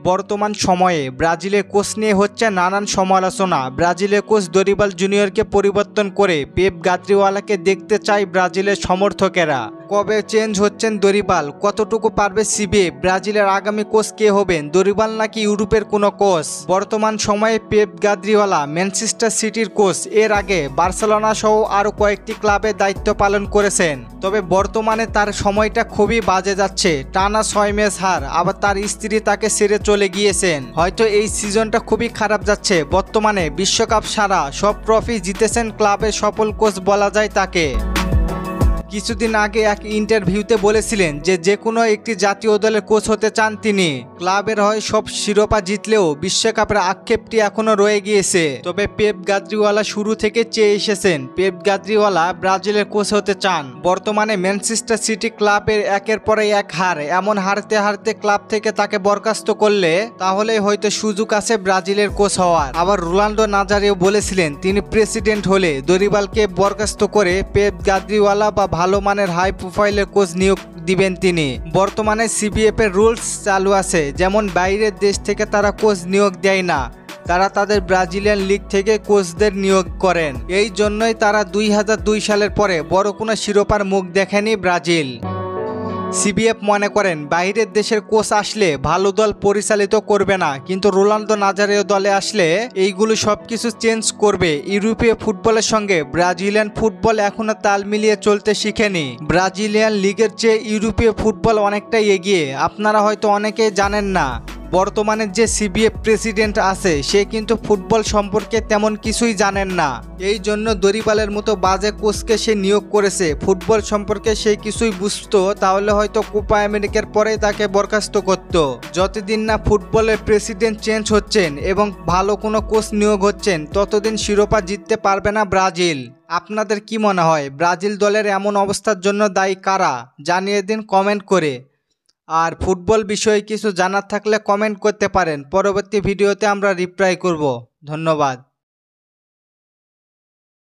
বর্তমান সময়ে ব্রাজিলের কোচ নিয়ে হচ্ছে নানান সমালোচনা। ব্রাজিলের কোচ দরিবাল জুনিয়রকে পরিবর্তন করে পেপ গাদ্রিওয়ালাকে দেখতে চায় ব্রাজিলের সমর্থকেরা। কবে চেঞ্জ হচ্ছেন দরিবাল, কতটুকু পারবে সিবিএফ, ব্রাজিলের আগামী কোচ কে হবেন, দরিবাল নাকি ইউরোপের কোনো কোচ? বর্তমান সময়ে পেপ গাদ্রিওয়ালা ম্যানচেস্টার সিটির কোচ, এর আগে বার্সেলোনা সহ আরও কয়েকটি ক্লাবে দায়িত্ব পালন করেছেন। তবে বর্তমানে তার সময়টা খুবই বাজে যাচ্ছে। টানা 6 ম্যাচ হার, আবার তার স্ত্রী তাকে ছেড়ে চলে গিয়েছেন। হয়তো এই সিজনটা খুবই খারাপ যাচ্ছে। বর্তমানে বিশ্বকাপ সারা সব ট্রফি জিতেছেন ক্লাবের সফল কোচ বলা যায় তাকে। কিছুদিন আগে এক ইন্টারভিউতে বলেছিলেন যে কোনো একটি জাতীয় দলের কোচ হতে চান তিনি। ক্লাবের হয়ে সব শিরোপা জিতলেও বিশ্বকাপের আক্ষেপটি এখনো রয়ে গিয়েছে। তবে পেপ গাদ্রিওয়ালা শুরু থেকে চেয়ে এসেছেন পেপ গাদ্রিওয়ালা ব্রাজিলের কোচ হতে চান। বর্তমানে ম্যানচেস্টার সিটি ক্লাবের একের পর এক হার, এমন হারতে হারতে ক্লাব থেকে তাকে বরখাস্ত করলে তাহলে হয়তো সুযোগ আছে ব্রাজিলের কোচ হওয়ার। আবার রোনাল্ডো নাজারিও বলেছিলেন তিনি প্রেসিডেন্ট হলে দরিবালকে বরখাস্ত করে পেপ গাদ্রিওয়ালা বা ভালো মানের হাই প্রোফাইলের কোচ নিয়োগ দিবেন তিনি। বর্তমানে সিবিএফ এর রুলস চালু আছে, যেমন বাইরের দেশ থেকে তারা কোচ নিয়োগ দেয় না, তারা তাদের ব্রাজিলিয়ান লিগ থেকে কোচদের নিয়োগ করেন। এই জন্যই তারা 2002 সালের পরে বড় কোনো শিরোপার মুখ দেখেনি ব্রাজিল। সিবিএফ মনে করেন বাইরের দেশের কোচ আসলে ভালো দল পরিচালিত করবে না, কিন্তু রোনাল্ডো নাজারিও দলে আসলে এইগুলো সবকিছু চেঞ্জ করবে। ইউরোপীয় ফুটবলের সঙ্গে ব্রাজিলিয়ান ফুটবল এখনো তাল মিলিয়ে চলতে শিখেনি। ব্রাজিলিয়ান লিগের চেয়ে ইউরোপীয় ফুটবল অনেকটাই এগিয়ে, আপনারা হয়তো অনেকেই জানেন না। বর্তমানে যে সিবিএফ প্রেসিডেন্ট আছে সে কিন্তু ফুটবল সম্পর্কে তেমন কিছুই জানেন না। এই জন্য দরিবালের মতো বাজে কোচকে সে নিয়োগ করেছে। ফুটবল সম্পর্কে সে কিছুই বুঝতো তাহলে হয়তো কোপা আমেরিকার পরে তাকে বরখাস্ত করত। যতদিন না ফুটবলের প্রেসিডেন্ট চেঞ্জ হচ্ছেন এবং ভালো কোনো কোচ নিয়োগ হচ্ছেন ততদিন শিরোপা জিততে পারবে না ব্রাজিল। আপনাদের কি মনে হয় ব্রাজিল দলের এমন অবস্থার জন্য দায়ী কারা? জানিয়ে দিন কমেন্ট করে। আর ফুটবল বিষয়ে কিছু জানার থাকলে কমেন্ট করতে পারেন, পরবর্তী ভিডিওতে আমরা রিপ্লাই করব। ধন্যবাদ।